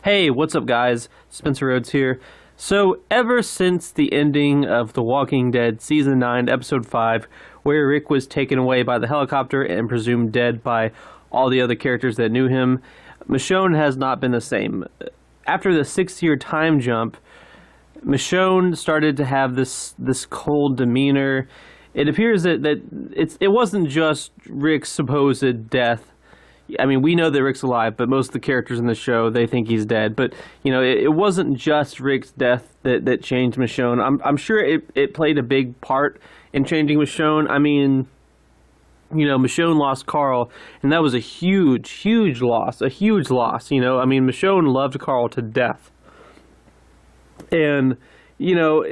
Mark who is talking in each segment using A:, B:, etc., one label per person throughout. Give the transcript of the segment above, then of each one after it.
A: Hey, what's up, guys? Spencer Rhodes here. So, ever since the ending of The Walking Dead Season 9, Episode 5, where Rick was taken away by the helicopter and presumed dead by all the other characters that knew him, Michonne has not been the same. After the 6-year time jump, Michonne started to have this cold demeanor. It appears that it wasn't just Rick's supposed death. I mean, we know that Rick's alive, but most of the characters in the show, they think he's dead. But, you know, it wasn't just Rick's death that changed Michonne. I'm sure it played a big part in changing Michonne. I mean, you know, Michonne lost Carl, and that was a huge loss. A huge loss, you know. I mean, Michonne loved Carl to death. And, you know,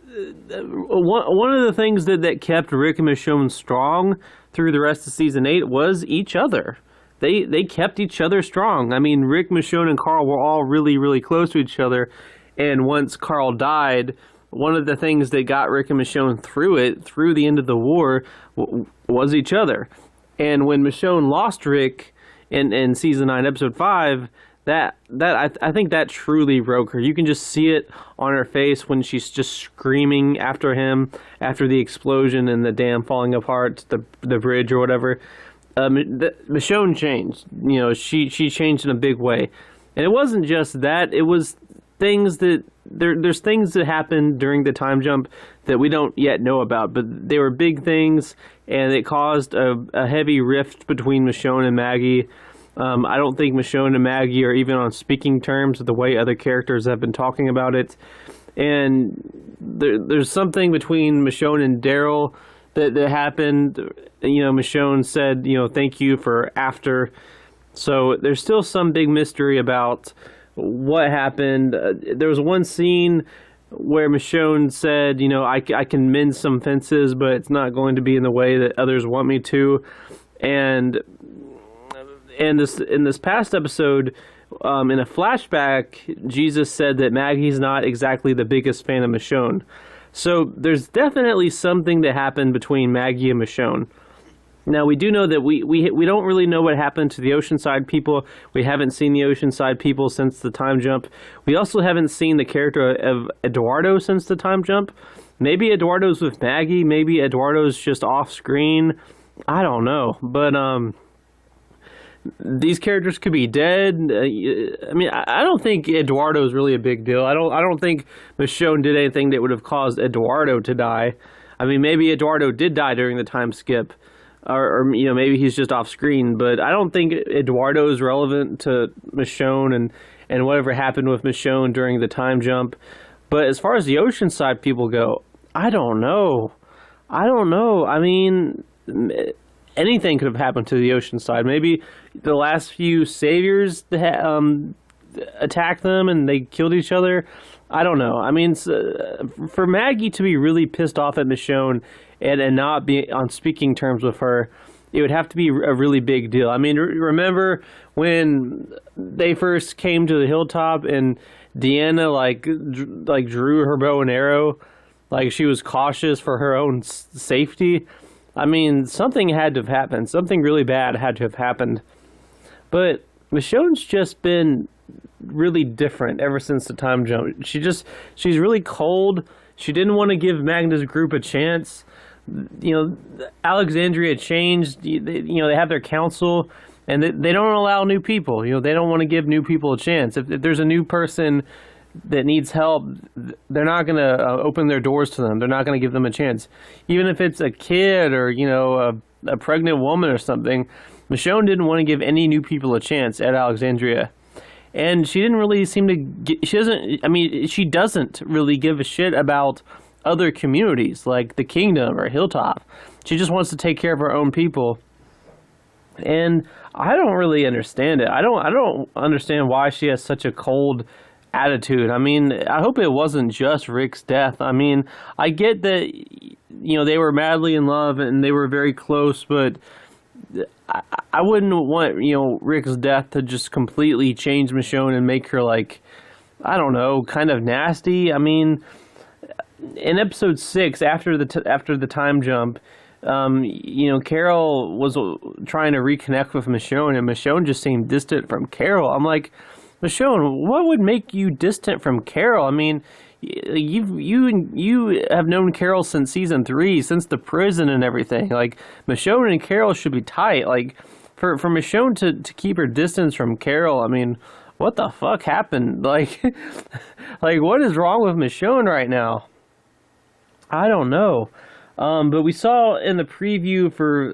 A: one of the things that kept Rick and Michonne strong through the rest of Season 8 was each other. They kept each other strong. I mean, Rick, Michonne, and Carl were all really close to each other. And once Carl died, one of the things that got Rick and Michonne through the end of the war, was each other. And when Michonne lost Rick in Season 9, Episode 5, I think that truly broke her. You can just see it on her face when she's just screaming after him after the explosion and the dam falling apart, the bridge or whatever. Michonne changed. You know, she changed in a big way, and it wasn't just that. It was things that there's things that happened during the time jump that we don't yet know about, but they were big things, and it caused a heavy rift between Michonne and Maggie. I don't think Michonne and Maggie are even on speaking terms the way other characters have been talking about it. And there's something between Michonne and Daryl that happened. You know, Michonne said, you know, thank you for after. So there's still some big mystery about what happened. There was one scene where Michonne said, you know, I can mend some fences, but it's not going to be in the way that others want me to. And in this past episode, in a flashback, Jesus said that Maggie's not exactly the biggest fan of Michonne. So there's definitely something that happened between Maggie and Michonne. Now, we do know that we don't really know what happened to the Oceanside people. We haven't seen the Oceanside people since the time jump. We also haven't seen the character of Eduardo since the time jump. Maybe Eduardo's with Maggie. Maybe Eduardo's just off screen. I don't know. But, these characters could be dead. I mean, I don't think Eduardo is really a big deal. I don't think Michonne did anything that would have caused Eduardo to die. I mean, maybe Eduardo did die during the time skip, or you know, maybe he's just off screen. But I don't think Eduardo is relevant to Michonne and whatever happened with Michonne during the time jump. But as far as the Oceanside people go, I don't know. I mean, anything could have happened to the Oceanside. Maybe the last few saviors attacked them and they killed each other. I don't know. I mean, for Maggie to be really pissed off at Michonne and not be on speaking terms with her, it would have to be a really big deal. I mean, remember when they first came to the hilltop and Deanna like drew her bow and arrow, like she was cautious for her own safety. I mean, something had to have happened. Something really bad had to have happened. But Michonne's just been really different ever since the time jump. She's really cold. She didn't want to give Magna's group a chance. You know, Alexandria changed. You know, they have their council, and they don't allow new people. You know, they don't want to give new people a chance. If there's a new person that needs help, they're not going to open their doors to them. They're not going to give them a chance. Even if it's a kid or, you know, a pregnant woman or something, Michonne didn't want to give any new people a chance at Alexandria. And she didn't really seem to she doesn't really give a shit about other communities like the Kingdom or Hilltop. She just wants to take care of her own people. And I don't really understand it. I don't understand why she has such a cold attitude. I mean, I hope it wasn't just Rick's death. I mean, I get that, you know, they were madly in love and they were very close, but I wouldn't want, you know, Rick's death to just completely change Michonne and make her, like, I don't know, kind of nasty. I mean, in episode 6, after the time jump, you know, Carol was trying to reconnect with Michonne, and Michonne just seemed distant from Carol. I'm like, Michonne, what would make you distant from Carol? I mean, you have known Carol since season 3, since the prison and everything. Like, Michonne and Carol should be tight. Like, for Michonne to keep her distance from Carol, I mean, what the fuck happened? Like, like what is wrong with Michonne right now? I don't know. But we saw in the preview for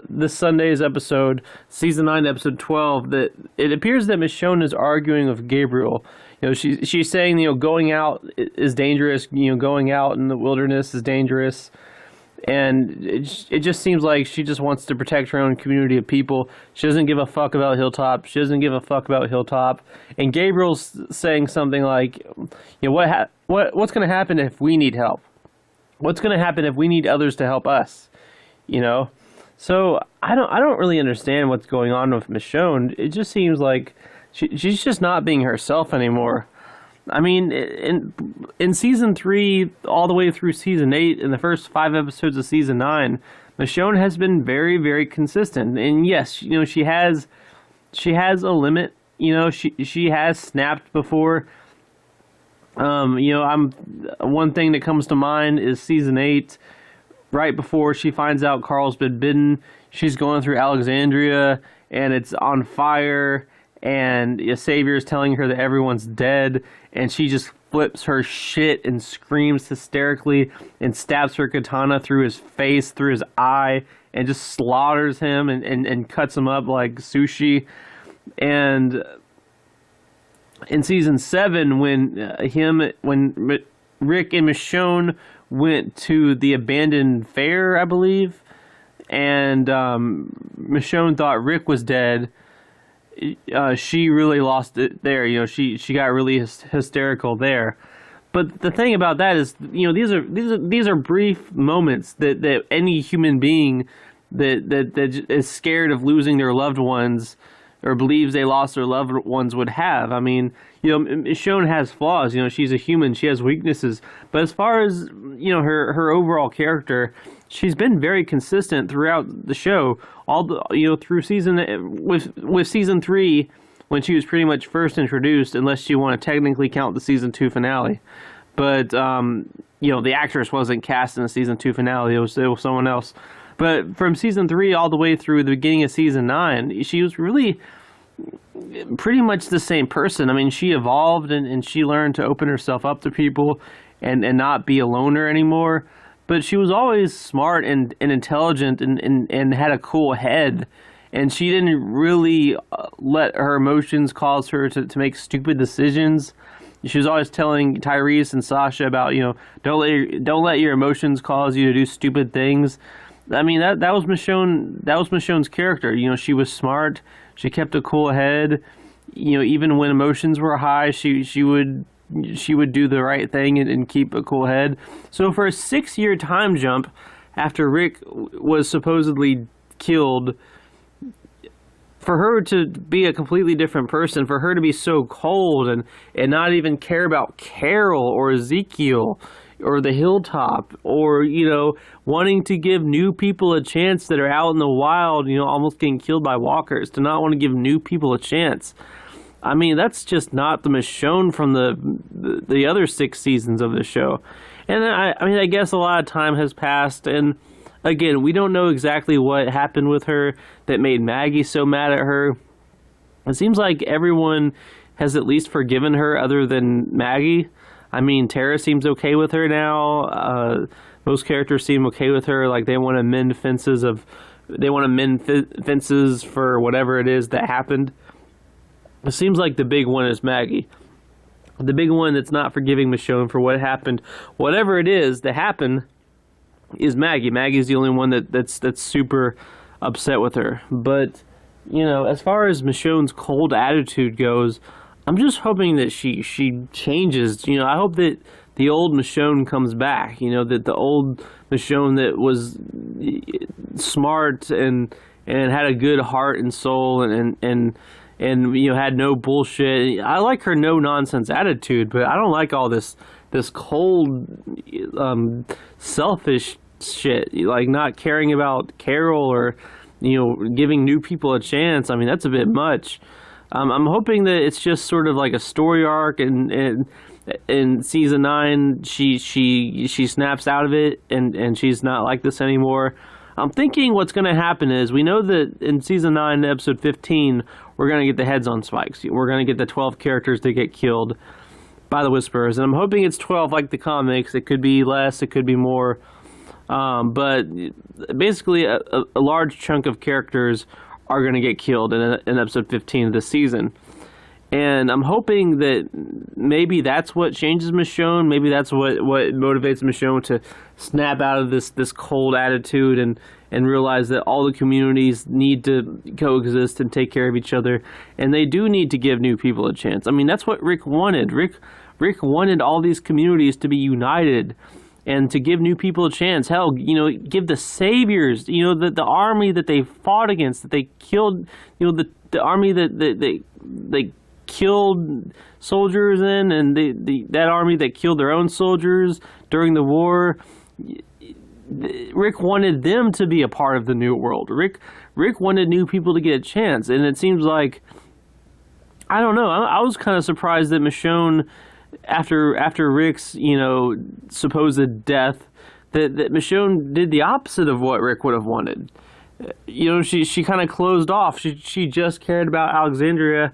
A: this Sunday's episode, season 9, episode 12, that it appears that Michonne is arguing with Gabriel. You know, she's saying, you know, going out is dangerous. You know, going out in the wilderness is dangerous, and it just seems like she just wants to protect her own community of people. She doesn't give a fuck about Hilltop. She doesn't give a fuck about Hilltop. And Gabriel's saying something like, you know, what's going to happen if we need help? What's going to happen if we need others to help us? You know? So I don't really understand what's going on with Michonne. It just seems like she's just not being herself anymore. I mean, in season 3 all the way through season 8, in the first 5 episodes of season 9, Michonne has been very, very consistent. And yes, you know, she has a limit. You know, she has snapped before. You know, one thing that comes to mind is season 8, right before she finds out Carl's been bitten. She's going through Alexandria, and it's on fire, and Xavier is telling her that everyone's dead, and she just flips her shit and screams hysterically and stabs her katana through his face, through his eye, and just slaughters him and cuts him up like sushi. And in season 7, when Rick and Michonne went to the abandoned fair, I believe, and Michonne thought Rick was dead, she really lost it there. You know, she got really hysterical there. But the thing about that is, you know, these are brief moments that any human being that is scared of losing their loved ones or believes they lost their loved ones would have. I mean, you know, Michonne has flaws. You know, she's a human. She has weaknesses. But as far as, you know, her overall character, she's been very consistent throughout the show. Through with season 3, when she was pretty much first introduced, unless you want to technically count the season 2 finale. But you know, the actress wasn't cast in the season 2 finale. It was someone else. But from season 3 all the way through the beginning of season 9, she was really pretty much the same person. I mean, she evolved and she learned to open herself up to people and not be a loner anymore. But she was always smart and intelligent and had a cool head. And she didn't really let her emotions cause her to make stupid decisions. She was always telling Tyrese and Sasha about, you know, don't let your emotions cause you to do stupid things. I mean, that was Michonne. That was Michonne's character. You know, she was smart. She kept a cool head. You know, even when emotions were high, she would do the right thing and keep a cool head. So for a 6-year time jump after Rick was supposedly killed, for her to be a completely different person, for her to be so cold and not even care about Carol or Ezekiel or the Hilltop, or, you know, wanting to give new people a chance that are out in the wild, you know, almost getting killed by walkers, to not want to give new people a chance. I mean, that's just not the Michonne from the other 6 seasons of the show. And I mean, I guess a lot of time has passed, and again, we don't know exactly what happened with her that made Maggie so mad at her. It seems like everyone has at least forgiven her other than Maggie. I mean, Tara seems okay with her now. Most characters seem okay with her. Like, they want to mend fences for whatever it is that happened. It seems like the big one is Maggie. The big one that's not forgiving Michonne for what happened, whatever it is that happened, is Maggie. Maggie's the only one that's super upset with her. But, you know, as far as Michonne's cold attitude goes, I'm just hoping that she changes. You know, I hope that the old Michonne comes back. You know, that the old Michonne that was smart and had a good heart and soul and you know, had no bullshit. I like her no nonsense attitude, but I don't like all this cold, selfish shit. Like, not caring about Carol or, you know, giving new people a chance. I mean, that's a bit much. I'm hoping that it's just sort of like a story arc, and in season 9 she snaps out of it, and she's not like this anymore. I'm thinking what's going to happen is, we know that in season 9 episode 15 we're going to get the heads on spikes. We're going to get the 12 characters that get killed by the Whisperers, and I'm hoping it's 12 like the comics. It could be less, it could be more, but basically a large chunk of characters are going to get killed in episode 15 of this season. And I'm hoping that maybe that's what changes Michonne. Maybe that's what motivates Michonne to snap out of this cold attitude and realize that all the communities need to coexist and take care of each other. And they do need to give new people a chance. I mean, that's what Rick wanted. Rick wanted all these communities to be united and to give new people a chance. Hell, give the saviors, the army that they fought against, that they killed, the army that they killed soldiers in, and that army that killed their own soldiers during the war. Rick wanted them to be a part of the new world. Rick wanted new people to get a chance, and it seems like, I don't know, I was kind of surprised that Michonne, after Rick's supposed death, that Michonne did the opposite of what Rick would have wanted. She kind of closed off. She just cared about Alexandria.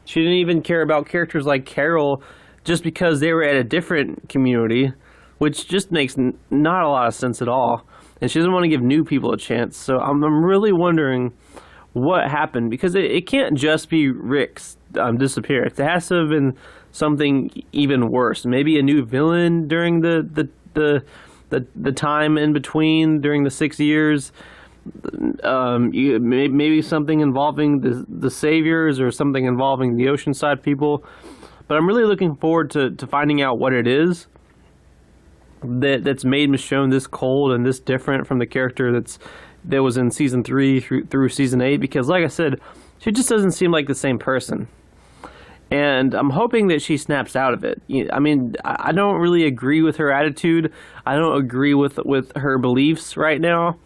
A: She didn't even care about characters like Carol, just because they were at a different community, which just makes not a lot of sense at all. And she doesn't want to give new people a chance. So I'm really wondering what happened, because it can't just be Rick's disappearance. It has to have been something even worse. Maybe a new villain during the time in between, during the 6 years. Maybe something involving the saviors, or something involving the Oceanside people. But I'm really looking forward to finding out what it is that's made Michonne this cold and this different from the character that was in season 3 through season 8. Because, like I said, she just doesn't seem like the same person. And I'm hoping that she snaps out of it. I mean, I don't really agree with her attitude. I don't agree with her beliefs right now.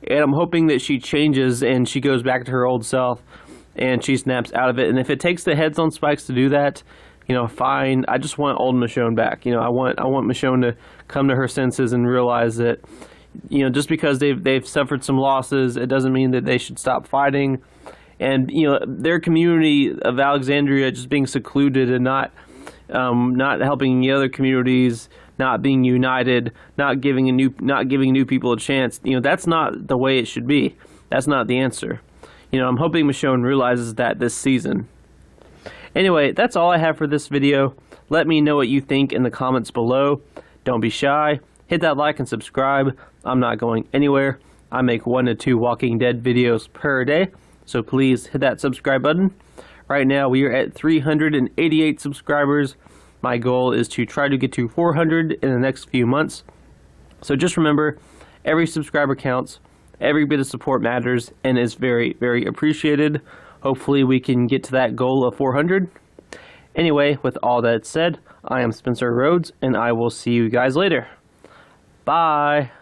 A: And I'm hoping that she changes and she goes back to her old self and she snaps out of it. And if it takes the heads on spikes to do that, fine. I just want old Michonne back. I want Michonne to come to her senses and realize that, just because they've suffered some losses, it doesn't mean that they should stop fighting. And their community of Alexandria just being secluded and not helping the other communities, not being united, not giving new people a chance. That's not the way it should be. That's not the answer. I'm hoping Michonne realizes that this season. Anyway, that's all I have for this video. Let me know what you think in the comments below. Don't be shy. Hit that like and subscribe. I'm not going anywhere. I make 1 to 2 Walking Dead videos per day, so please hit that subscribe button. Right now we are at 388 subscribers. My goal is to try to get to 400 in the next few months. So just remember, every subscriber counts, every bit of support matters, and is very, very appreciated. Hopefully we can get to that goal of 400. Anyway, with all that said, I am Spencer Rhodes, and I will see you guys later. Bye!